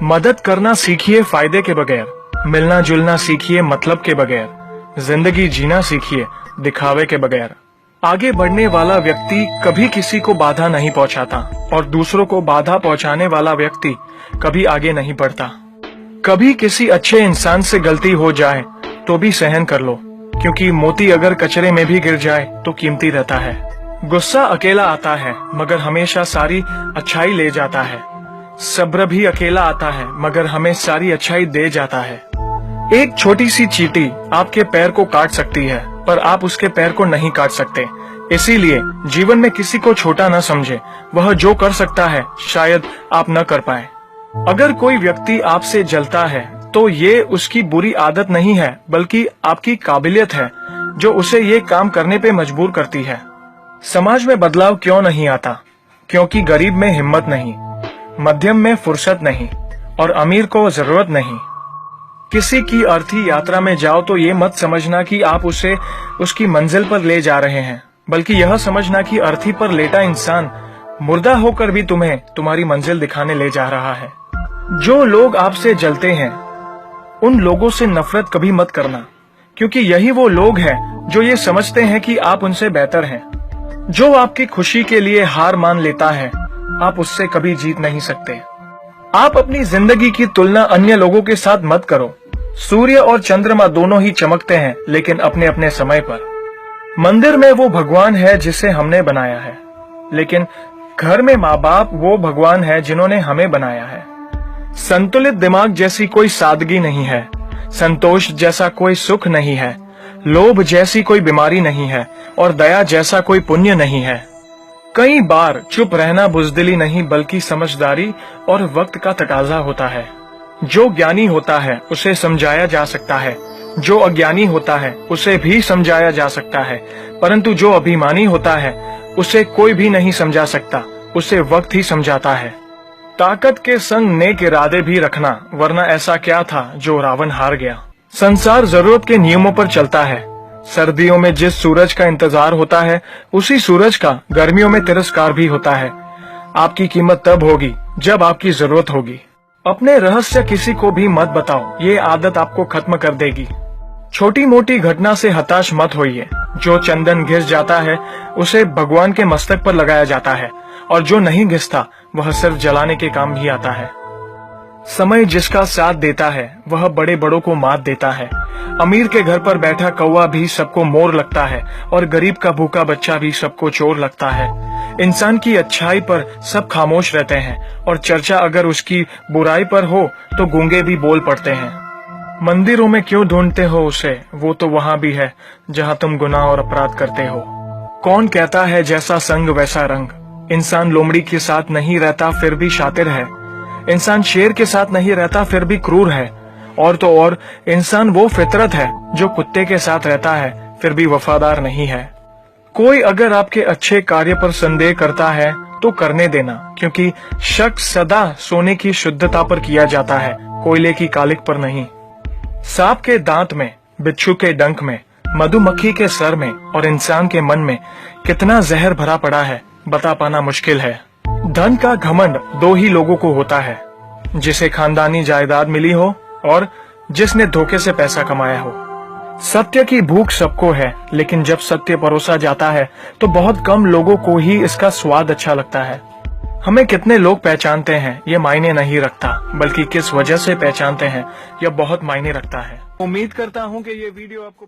मदद करना सीखिए फायदे के बगैर, मिलना जुलना सीखिए मतलब के बगैर, जिंदगी जीना सीखिए दिखावे के बगैर। आगे बढ़ने वाला व्यक्ति कभी किसी को बाधा नहीं पहुंचाता और दूसरों को बाधा पहुंचाने वाला व्यक्ति कभी आगे नहीं बढ़ता। कभी किसी अच्छे इंसान से गलती हो जाए तो भी सहन कर लो, क्योंकि मोती अगर कचरे में भी गिर जाए तो कीमती रहता है। गुस्सा अकेला आता है मगर हमेशा सारी अच्छाई ले जाता है। सब्र भी अकेला आता है मगर हमें सारी अच्छाई दे जाता है। एक छोटी सी चींटी आपके पैर को काट सकती है पर आप उसके पैर को नहीं काट सकते। इसीलिए जीवन में किसी को छोटा न समझे, वह जो कर सकता है शायद आप न कर पाए। अगर कोई व्यक्ति आपसे जलता है तो ये उसकी बुरी आदत नहीं है बल्कि आपकी काबिलियत है जो उसे ये काम करने पे मजबूर करती है। समाज में बदलाव क्यों नहीं आता? क्योंकि गरीब में हिम्मत नहीं, मध्यम में फुर्सत नहीं और अमीर को जरूरत नहीं। किसी की अर्थी यात्रा में जाओ तो ये मत समझना कि आप उसे उसकी मंजिल पर ले जा रहे हैं, बल्कि यह समझना कि अर्थी पर लेटा इंसान मुर्दा होकर भी तुम्हें तुम्हारी मंजिल दिखाने ले जा रहा है। जो लोग आपसे जलते हैं उन लोगों से नफरत कभी मत करना, क्योंकि यही वो लोग हैं जो ये समझते हैं कि आप उनसे बेहतर हैं। जो आपकी खुशी के लिए हार मान लेता है आप उससे कभी जीत नहीं सकते। आप अपनी जिंदगी की तुलना अन्य लोगों के साथ मत करो। सूर्य और चंद्रमा दोनों ही चमकते हैं लेकिन अपने अपने समय पर। मंदिर में वो भगवान है जिसे हमने बनाया है, लेकिन घर में माँ बाप वो भगवान है जिन्होंने हमें बनाया है। संतुलित दिमाग जैसी कोई सादगी नहीं है, संतोष जैसा कोई सुख नहीं है, लोभ जैसी कोई बीमारी नहीं है और दया जैसा कोई पुण्य नहीं है। कई बार चुप रहना बुजदिली नहीं बल्कि समझदारी और वक्त का तकाजा होता है। जो ज्ञानी होता है उसे समझाया जा सकता है, जो अज्ञानी होता है उसे भी समझाया जा सकता है, परंतु जो अभिमानी होता है उसे कोई भी नहीं समझा सकता, उसे वक्त ही समझाता है। ताकत के संग नेक इरादे भी रखना, वरना ऐसा क्या था जो रावण हार गया। संसार जरूरत के नियमों पर चलता है। सर्दियों में जिस सूरज का इंतजार होता है उसी सूरज का गर्मियों में तिरस्कार भी होता है। आपकी कीमत तब होगी जब आपकी जरूरत होगी। अपने रहस्य किसी को भी मत बताओ, ये आदत आपको खत्म कर देगी। छोटी मोटी घटना से हताश मत होइए। जो चंदन घिस जाता है उसे भगवान के मस्तक पर लगाया जाता है और जो नहीं घिसता वह सिर्फ जलाने के काम ही आता है। समय जिसका साथ देता है वह बड़े बड़ों को मात देता है। अमीर के घर पर बैठा कौवा भी सबको मोर लगता है और गरीब का भूखा बच्चा भी सबको चोर लगता है। इंसान की अच्छाई पर सब खामोश रहते हैं और चर्चा अगर उसकी बुराई पर हो तो गूंगे भी बोल पड़ते हैं। मंदिरों में क्यों ढूंढते हो उसे, वो तो वहां भी है जहां तुम गुनाह और अपराध करते हो। कौन कहता है जैसा संग वैसा रंग? इंसान लोमड़ी के साथ नहीं रहता फिर भी शातिर है। इंसान शेर के साथ नहीं रहता फिर भी क्रूर है। और तो और इंसान वो फितरत है जो कुत्ते के साथ रहता है फिर भी वफादार नहीं है। कोई अगर आपके अच्छे कार्य पर संदेह करता है तो करने देना, क्योंकि शक सदा सोने की शुद्धता पर किया जाता है, कोयले की कालिक पर नहीं। सांप के दांत में, बिच्छू के डंक में, मधुमक्खी के सर में और इंसान के मन में कितना जहर भरा पड़ा है बता पाना मुश्किल है। धन का घमंड दो ही लोगों को होता है, जिसे खानदानी जायदाद मिली हो और जिसने धोखे से पैसा कमाया हो। सत्य की भूख सबको है, लेकिन जब सत्य परोसा जाता है तो बहुत कम लोगों को ही इसका स्वाद अच्छा लगता है। हमें कितने लोग पहचानते हैं ये मायने नहीं रखता, बल्कि किस वजह से पहचानते हैं यह बहुत मायने रखता है। उम्मीद करता हूँ कि ये वीडियो आपको